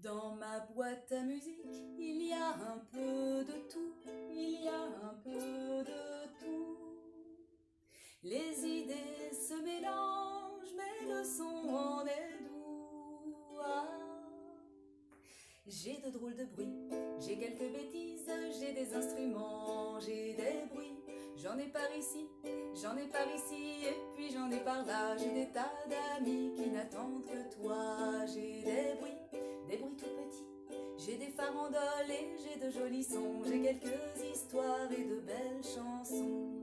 Dans ma boîte à musique, il y a un peu de tout, il y a un peu de tout. Les idées se mélangent, mais le son en est doux. Ah. J'ai de drôles de bruits, j'ai quelques bêtises, j'ai des instruments, j'ai des bruits. J'en ai par ici, j'en ai par ici, et puis j'en ai par là. J'ai des tas d'amis qui n'attendent que toi. J'ai des bruits tout petits. J'ai des farandoles et j'ai de jolis sons. J'ai quelques histoires et de belles chansons.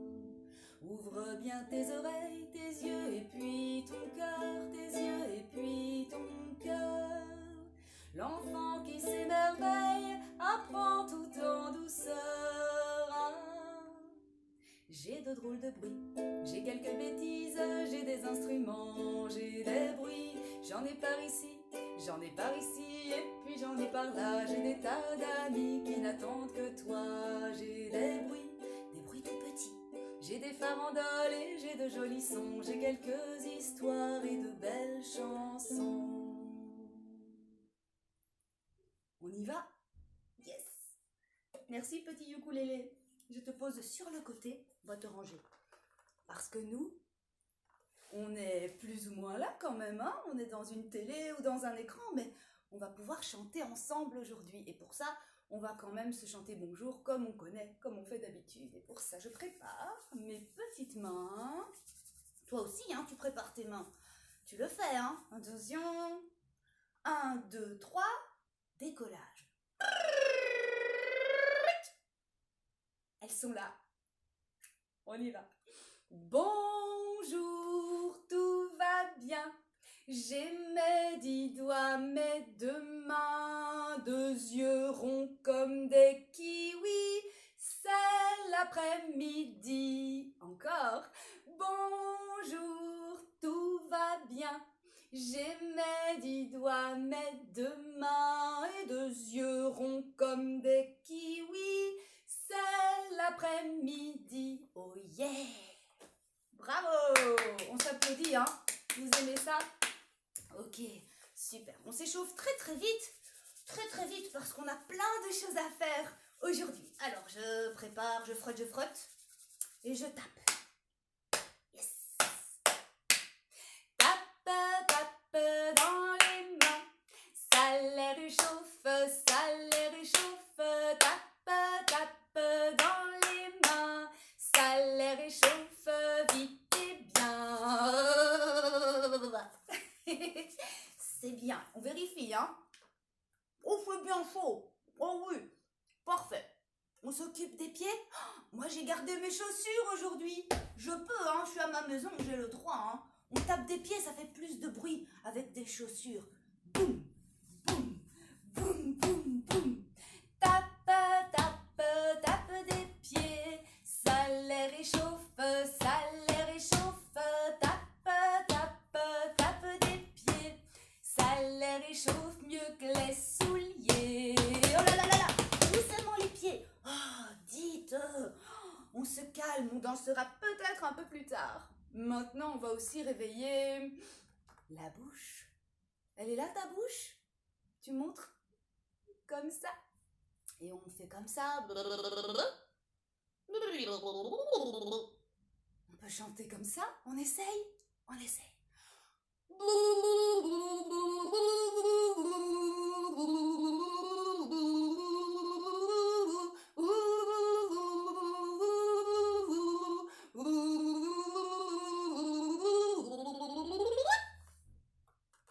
Ouvre bien tes oreilles, tes yeux et puis ton cœur, tes yeux et puis ton cœur. L'enfant qui s'émerveille apprend tout en douceur. Ah. J'ai de drôles de bruits, j'ai quelques bêtises, j'ai des instruments, j'ai des bruits. J'en ai par ici, j'en ai par ici, et puis j'en ai par là. J'ai des tas d'amis qui n'attendent que toi. J'ai des bruits tout petits. J'ai des farandoles et j'ai de jolis sons. J'ai quelques histoires et de belles chansons. On y va? Yes! Merci petit ukulélé. Je te pose sur le côté, va te ranger. Parce que nous, on est plus ou moins là quand même, hein? On est dans une télé ou dans un écran, mais on va pouvoir chanter ensemble aujourd'hui. Et pour ça, on va quand même se chanter bonjour comme on connaît, comme on fait d'habitude. Et pour ça, je prépare mes petites mains. Toi aussi, hein, tu prépares tes mains. Tu le fais, hein? Attention. 1, 2, 3, décollage. Elles sont là. On y va. Bonjour, tout va bien. J'ai mes 10 doigts, mes 2 mains, 2 yeux ronds comme des kiwis. C'est l'après-midi. Encore. Bonjour, tout va bien. J'ai mes 10 doigts, mes 2 mains et 2 yeux ronds comme des kiwis. C'est l'après-midi. Oh yeah! Bravo! On s'applaudit, hein? Vous aimez ça? Ok, super. On s'échauffe très vite parce qu'on a plein de choses à faire aujourd'hui. Alors, je prépare, je frotte et je tape. Yes! Tape dans les mains, ça les réchauffe, tape dans les mains, ça les réchauffe vite et bien. C'est bien, on vérifie, hein? On fait bien chaud. Oh oui, parfait. On s'occupe des pieds? Moi, j'ai gardé mes chaussures aujourd'hui. Je peux, hein, je suis à ma maison, j'ai le droit, hein. On tape des pieds, ça fait plus de bruit avec des chaussures. Boum, boum, boum, boum, boum. Tape des pieds, ça les réchauffe, tape des pieds, ça les réchauffe mieux que les souliers. Oh là là là là, doucement les pieds. Oh, dites, on se calme, on dansera peut-être un peu plus tard. Maintenant, on va aussi réveiller la bouche. Elle est là ta bouche? Tu montres comme ça. Et on fait comme ça. On peut chanter comme ça? On essaye? On essaye.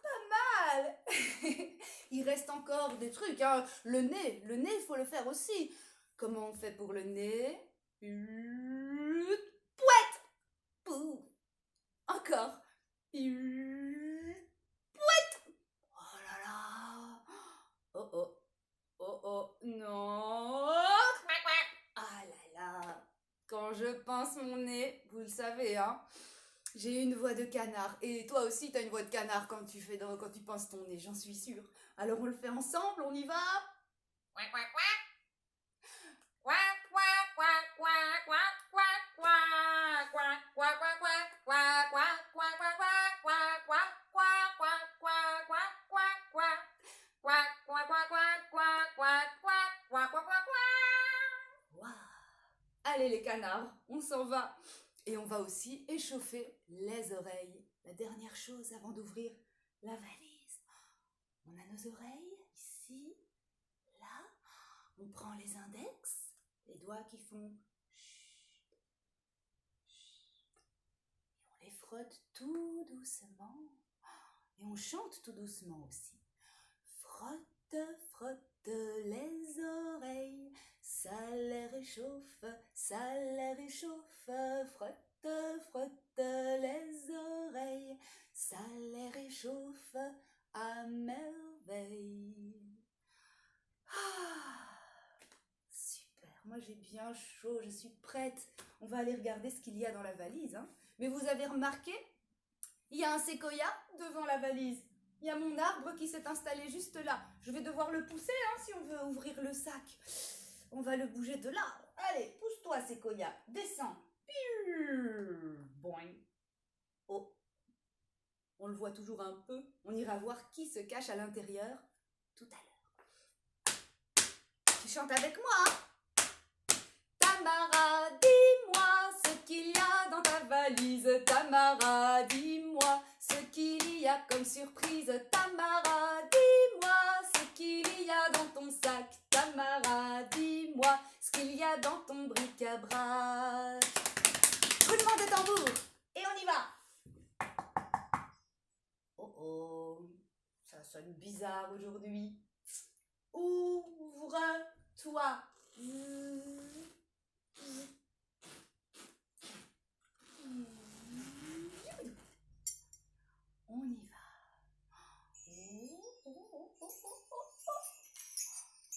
Pas mal. Il reste encore des trucs, hein. Le nez, il faut le faire aussi. Comment on fait pour le nez? Pouette. Pou. Encore. Pouette. Oh là là. Oh oh. Oh oh. Non. Ah là là. Quand je pince mon nez, vous le savez, hein, j'ai une voix de canard. Et toi aussi, t'as une voix de canard quand tu pinces ton nez, j'en suis sûre. Alors on le fait ensemble, on y va? Allez les canards, on s'en va. Et on va aussi échauffer les oreilles. La dernière chose avant d'ouvrir la valise. On a nos oreilles ici, là. On prend les index, les doigts qui font chut, chut. Et on les frotte tout doucement. Et on chante tout doucement aussi. Frotte, frotte les oreilles, ça les réchauffe, ça les réchauffe. Frotte, frotte les oreilles, ça les réchauffe à merveille. Ah, super, moi j'ai bien chaud, je suis prête. On va aller regarder ce qu'il y a dans la valise. Hein. Mais vous avez remarqué, il y a un séquoia devant la valise. Il y a mon arbre qui s'est installé juste là. Je vais devoir le pousser si on veut ouvrir le sac. On va le bouger de là. Allez, pousse-toi, séquoia. Descends. Boing. Oh. On le voit toujours un peu. On ira voir qui se cache à l'intérieur tout à l'heure. Tu chantes avec moi, hein? Tamara, dis-moi ce qu'il y a dans ta valise. Tamara, dis-moi ce qu'il y a comme surprise. Tamara, dis-moi ce qu'il y a dans ton sac. Tamara, dis-moi ce qu'il y a dans ton bric-à-brac. Roulement de tambour et on y va. Oh oh, ça sonne bizarre aujourd'hui. Ouvre-toi. On y va.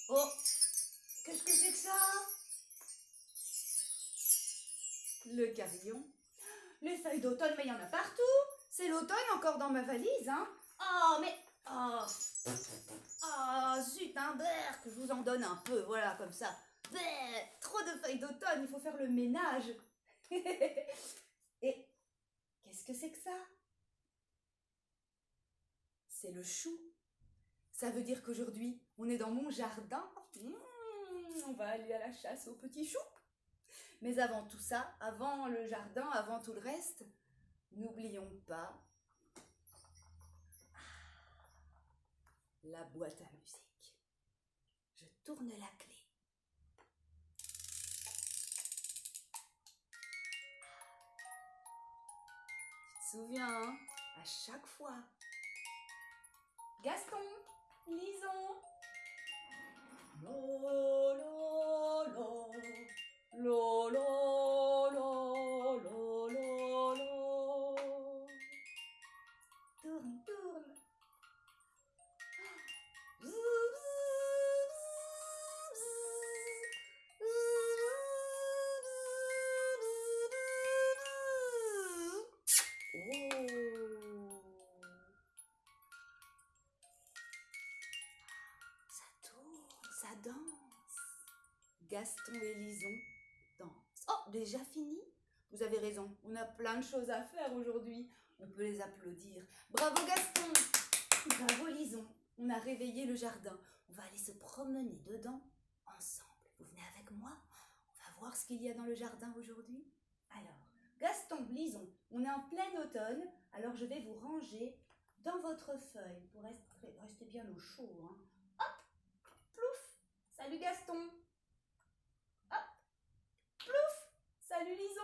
Oh, qu'est-ce que c'est que ça? Le carillon. Les feuilles d'automne, mais il y en a partout. C'est l'automne encore dans ma valise, hein. Oh, mais... Oh, zut, hein, que je vous en donne un peu, voilà, comme ça. Trop de feuilles d'automne, il faut faire le ménage. Et qu'est-ce que c'est que ça? C'est le chou. Ça veut dire qu'aujourd'hui, on est dans mon jardin. On va aller à la chasse aux petits choux. Mais avant tout ça, avant le jardin, avant tout le reste, n'oublions pas la boîte à musique. Je tourne la clé. Tu te souviens, hein, à chaque fois. Gaston, lisons. Lo, lo, lo, lo, lo, lo, lo, lo, lo. Tourne, tourne. Ça danse. Gaston et Lison dansent. Oh, déjà fini? Vous avez raison, on a plein de choses à faire aujourd'hui. On peut les applaudir. Bravo Gaston! Bravo Lison! On a réveillé le jardin. On va aller se promener dedans ensemble. Vous venez avec moi? On va voir ce qu'il y a dans le jardin aujourd'hui. Alors, Gaston, Lison, on est en plein automne. Alors je vais vous ranger dans votre feuille pour rester bien au chaud. Hein. Hop! Plouf! Salut Gaston! Hop! Plouf! Salut Lison!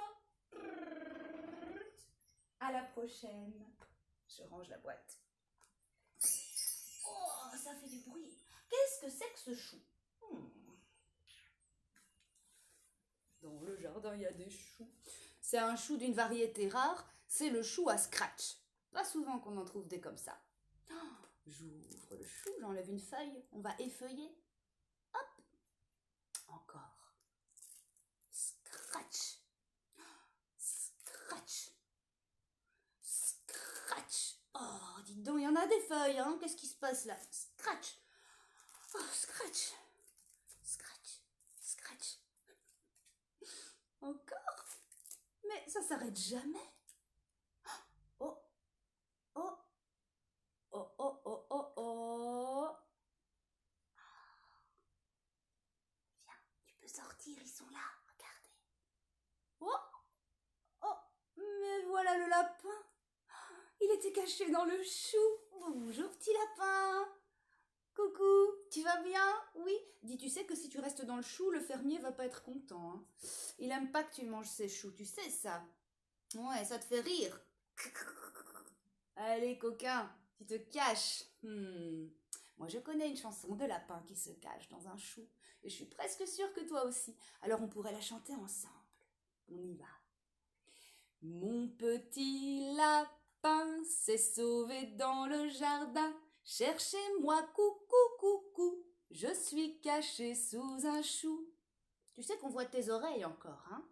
À la prochaine! Je range la boîte. Oh, ça fait du bruit! Qu'est-ce que c'est que ce chou? Dans le jardin, il y a des choux. C'est un chou d'une variété rare. C'est le chou à scratch. Pas souvent qu'on en trouve des comme ça. Oh, j'ouvre le chou, j'enlève une feuille. On va effeuiller. Hop! Encore. Scratch. Scratch. Scratch. Oh, dites donc, il y en a des feuilles, hein? Qu'est-ce qui se passe là? Scratch. Oh, scratch. Scratch. Scratch. Encore? Mais ça s'arrête jamais. Oh. Oh. Oh, oh, oh, oh, oh. Viens, tu peux sortir, ils sont là, regardez. t'es caché dans le chou. Bonjour petit lapin. Coucou, tu vas bien? Oui. Dis, tu sais que si tu restes dans le chou, le fermier va pas être content. Hein. Il aime pas que tu manges ses choux, tu sais ça? Ouais, ça te fait rire. Allez, coquin, tu te caches. Moi, je connais une chanson de lapin qui se cache dans un chou. Et je suis presque sûre que toi aussi. Alors, on pourrait la chanter ensemble. On y va. Mon petit lapin s'est sauvé dans le jardin. Cherchez-moi, coucou, coucou. Je suis caché sous un chou. Tu sais qu'on voit tes oreilles encore, hein?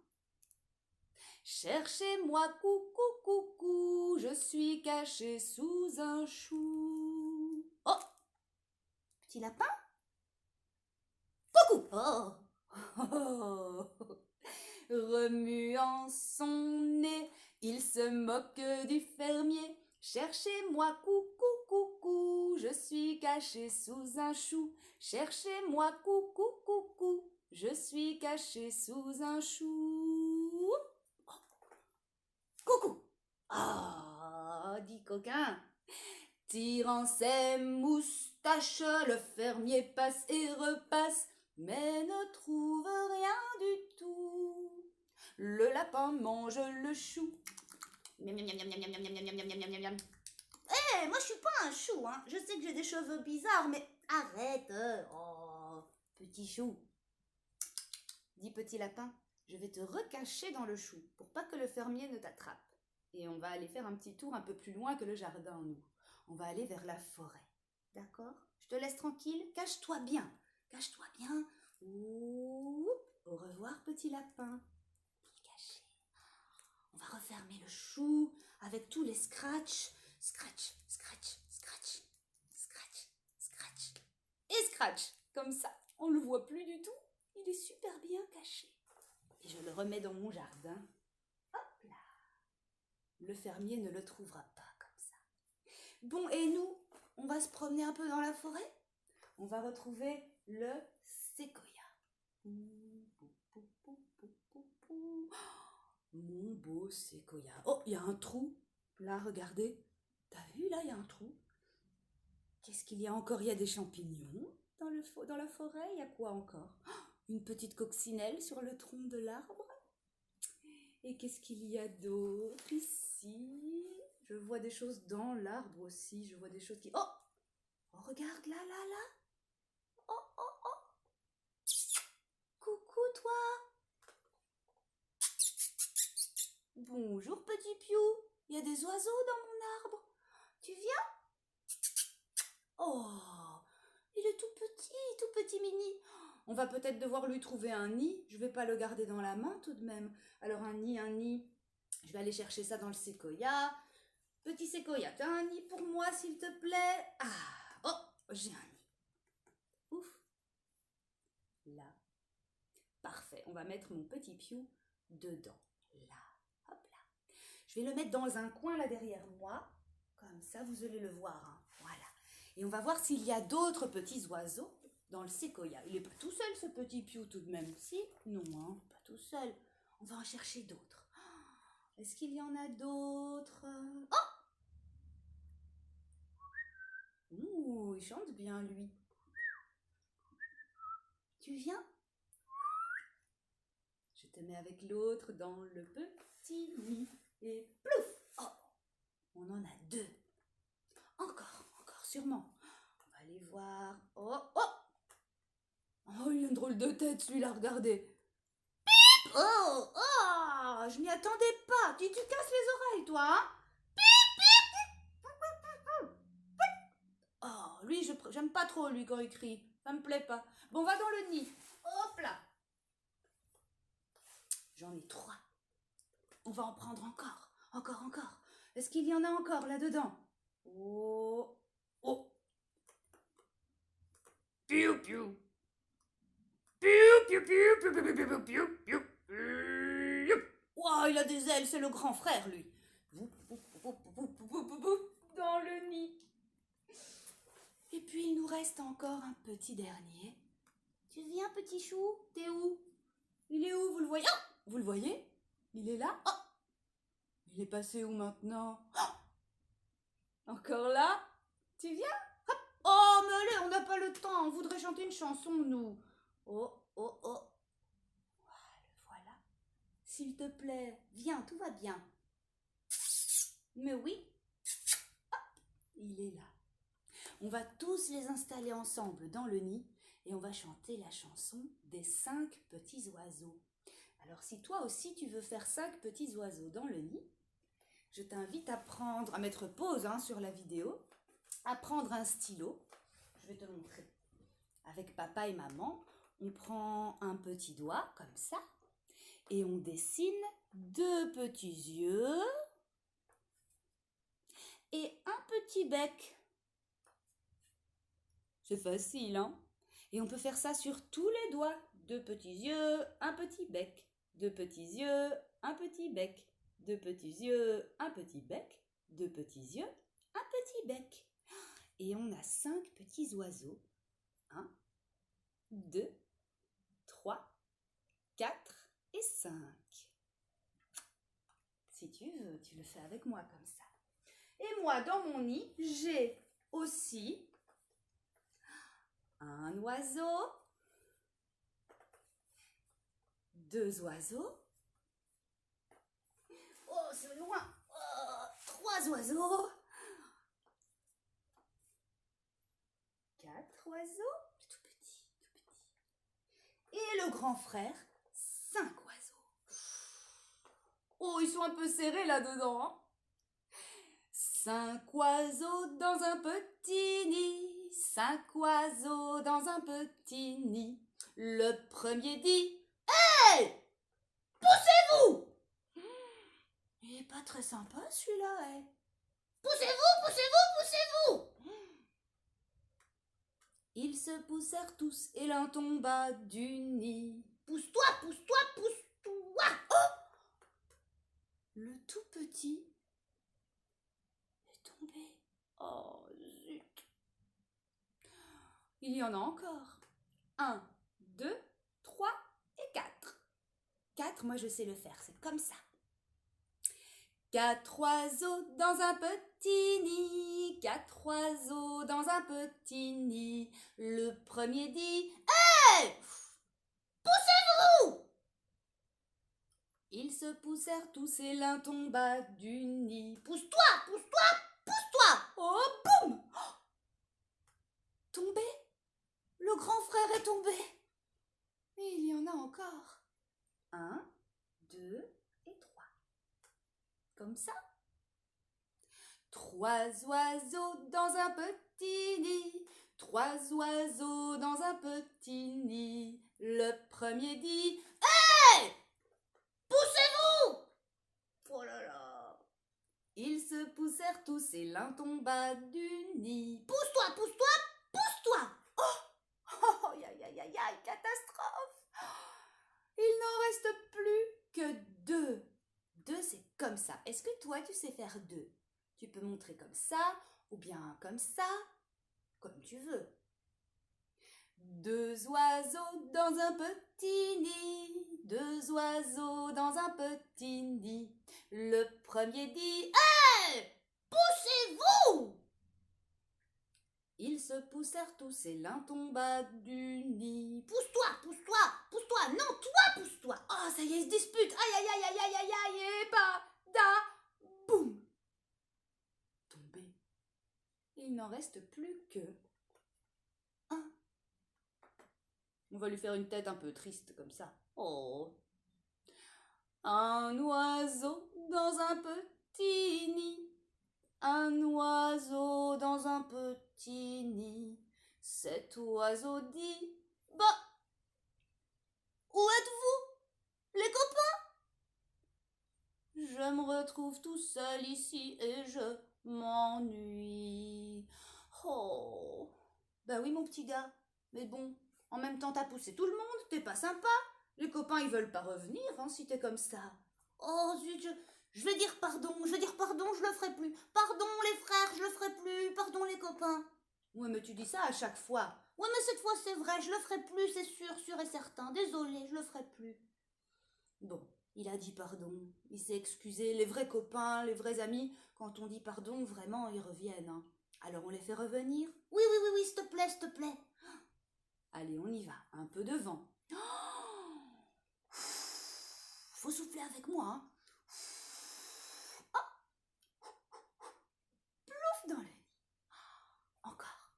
Cherchez-moi, coucou, coucou. Je suis caché sous un chou. Oh! Petit lapin? Coucou! Oh! Oh! Remuant son nez, il se moque du fermier. Cherchez-moi, coucou, coucou, je suis caché sous un chou. Cherchez-moi, coucou, coucou, je suis caché sous un chou. Coucou! Ah, dit coquin. Tirant ses moustaches, le fermier passe et repasse, mais ne trouve rien du tout. Le lapin mange le chou. Miam, miam, miam, miam, miam, miam, miam, miam, miam, miam, miam. Hé, moi je suis pas un chou, hein. Je sais que j'ai des cheveux bizarres, mais arrête. Oh, petit chou. Dis petit lapin, je vais te recacher dans le chou pour pas que le fermier ne t'attrape. Et on va aller faire un petit tour un peu plus loin que le jardin, nous. On va aller vers la forêt. D'accord? Je te laisse tranquille. Cache-toi bien. Cache-toi bien. Ouh, au revoir, petit lapin. Caché. On va refermer le chou avec tous les scratch. Scratch, scratch, scratch. Scratch, scratch. Et scratch. Comme ça, on ne le voit plus du tout. Il est super bien caché. Et je le remets dans mon jardin. Hop là. Le fermier ne le trouvera pas comme ça. Bon, et nous, on va se promener un peu dans la forêt. On va retrouver le séquoia. Mon beau séquoia. Oh, il y a un trou. Là, regardez. T'as vu, là, il y a un trou. Qu'est-ce qu'il y a encore? Il y a des champignons dans la forêt. Il y a quoi encore? Une petite coccinelle sur le tronc de l'arbre. Et qu'est-ce qu'il y a d'autre ici? Je vois des choses dans l'arbre aussi. Je vois des choses qui... Oh! Oh, regarde, là, là, là. Oh, oh, oh. Coucou, toi. Bonjour, petit Piou. Il y a des oiseaux dans mon arbre. Tu viens? Oh, il est tout petit mini. On va peut-être devoir lui trouver un nid. Je ne vais pas le garder dans la main tout de même. Alors un nid. Je vais aller chercher ça dans le séquoia. Petit séquoia, t'as un nid pour moi, s'il te plaît? Ah, oh, j'ai un nid. Ouf. Là. Parfait. On va mettre mon petit Piou dedans. Là. Hop là. Je vais le mettre dans un coin là derrière moi. Comme ça, vous allez le voir. Hein. Voilà. Et on va voir s'il y a d'autres petits oiseaux dans le séquoia. Il n'est pas tout seul, ce petit Piou, tout de même. Si? Non, hein, pas tout seul. On va en chercher d'autres. Est-ce qu'il y en a d'autres? Oh! Ouh, il chante bien, lui. Tu viens? Je te mets avec l'autre dans le petit nid. Et plouf! Oh! On en a deux. Encore, sûrement. On va aller voir. Oh, oh! Oh, il a une drôle de tête, celui-là, regardez. Pip! Oh, oh! Je m'y attendais pas. Tu casses les oreilles, toi, hein? Oh, lui, j'aime pas trop, lui, quand il crie. Ça me plaît pas. Bon, va dans le nid. Hop là. J'en ai 3. On va en prendre encore. Encore. Est-ce qu'il y en a encore là-dedans? Oh. Oh. Piou, piou. Piou, piou, piou, piou, piou, piou, piou, piou, piou, piou. Wow, il a des ailes, c'est le grand frère, lui. Dans le nid. Et puis, il nous reste encore un petit dernier. Tu viens, petit chou? T'es où? Il est où? Vous le voyez? Oh! Vous le voyez? Il est là? Oh! Il est passé où maintenant? Oh! Encore là? Tu viens? Oh, mais allez, on n'a pas le temps. On voudrait chanter une chanson, nous. Oh, oh, oh. Voilà. S'il te plaît, viens, tout va bien. Mais oui. Hop, il est là. On va tous les installer ensemble dans le nid et on va chanter la chanson des 5 petits oiseaux. Alors si toi aussi tu veux faire 5 petits oiseaux dans le nid, je t'invite à mettre pause sur la vidéo, à prendre un stylo. Je vais te montrer. Avec papa et maman, on prend un petit doigt comme ça et on dessine 2 petits yeux et un petit bec. C'est facile, hein? Et on peut faire ça sur tous les doigts. 2 petits yeux, un petit bec. 2 petits yeux, un petit bec. 2 petits yeux, un petit bec. 2 petits yeux, un petit bec. Et on a 5 petits oiseaux. 1, 2, 3, 4 et 5. Si tu veux, tu le fais avec moi comme ça. Et moi, dans mon nid, j'ai aussi un oiseau, 2 oiseaux, oh c'est loin, 3 oiseaux, 4 oiseaux, tout petit, et le grand frère, 5 oiseaux. Oh, ils sont un peu serrés là-dedans, hein? 5 oiseaux dans un petit nid, 5 oiseaux dans un petit nid. Le premier dit « Hey, poussez-vous !» Il n'est pas très sympa celui-là, hein. Poussez-vous, poussez-vous, poussez-vous! Ils se poussèrent tous et l'un tomba du nid. Pousse-toi, pousse-toi, pousse-toi! Oh! Le tout petit est tombé. Oh, zut! Il y en a encore. 1, 2, 3 et 4. 4, moi je sais le faire, c'est comme ça. 4 oiseaux dans un petit nid, 4 oiseaux dans un petit nid. Le premier dit « Hey, poussez-vous !» Ils se poussèrent tous et l'un tomba du nid. « Pousse-toi, pousse-toi, pousse-toi !» Oh, boum! Tombé? Le grand frère est tombé. Et il y en a encore. 1, 2 et 3. Comme ça. 3 oiseaux dans un petit nid. 3 oiseaux dans un petit nid. Le premier dit « Hey, poussez-vous !» Oh là là. Ils se poussèrent tous et l'un tomba du nid. « Pousse-toi, pousse-toi, pousse-toi !» Oh, aïe, aïe, aïe, aïe, catastrophe. Il n'en reste plus que 2. 2, c'est comme ça. Est-ce que toi, tu sais faire 2? Tu peux montrer comme ça, ou bien comme ça, comme tu veux. 2 oiseaux dans un petit nid. 2 oiseaux dans un petit nid. Le premier dit « Hey, poussez-vous !» Ils se poussèrent tous et l'un tomba du nid. « Pousse-toi, pousse-toi, pousse-toi, non, toi, pousse-toi !» Oh, ça y est, ils se disputent. Aïe, aïe, aïe, aïe, aïe, aïe, aïe, et bah, da, boum. Tombé. Il n'en reste plus que 1. On va lui faire une tête un peu triste comme ça. Oh. Un oiseau dans un petit nid. Un oiseau dans un petit nid. Cet oiseau dit « Bah, où êtes-vous, les copains? Je me retrouve tout seul ici et je m'ennuie. » Oh. Bah oui, mon petit gars. Mais bon, en même temps, t'as poussé tout le monde, t'es pas sympa. Les copains, ils veulent pas revenir si t'es comme ça. Oh zut, je vais dire pardon, je le ferai plus. Pardon les frères, je le ferai plus. Pardon les copains. Ouais, mais tu dis ça à chaque fois. Ouais, mais cette fois c'est vrai, je le ferai plus, c'est sûr, sûr et certain. Désolée, je le ferai plus. Bon, Il a dit pardon, il s'est excusé. Les vrais copains, les vrais amis, quand on dit pardon, vraiment, ils reviennent. Hein. Alors on les fait revenir? Oui, oui, oui, oui, s'il te plaît, s'il te plaît. Allez, on y va, un peu de vent. Faut souffler avec moi. Hein. Plouf dans le nez. Encore.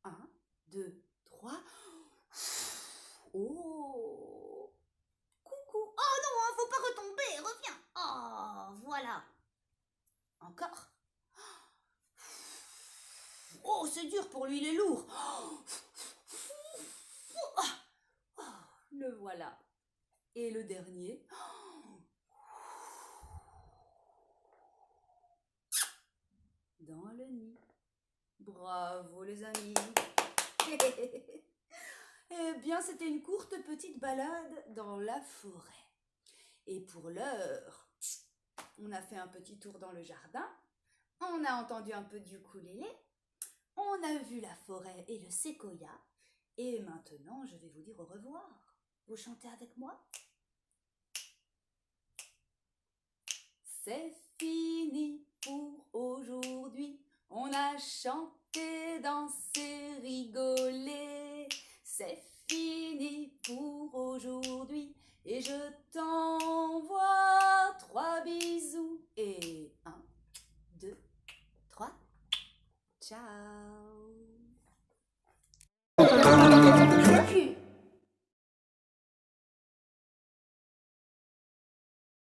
1, 2, 3. Oh. Coucou. Oh non, hein, faut pas retomber, reviens. Oh, voilà. Encore. Oh, c'est dur pour lui, il est lourd. Oh, le voilà. Et le dernier. Dans le nid. Bravo les amis. Eh bien, c'était une courte petite balade dans la forêt. Et pour l'heure, on a fait un petit tour dans le jardin. On a entendu un peu du ukulélé. On a vu la forêt et le séquoia. Et maintenant, je vais vous dire au revoir. Vous chantez avec moi? C'est fini pour aujourd'hui. On a chanté, dansé, rigolé.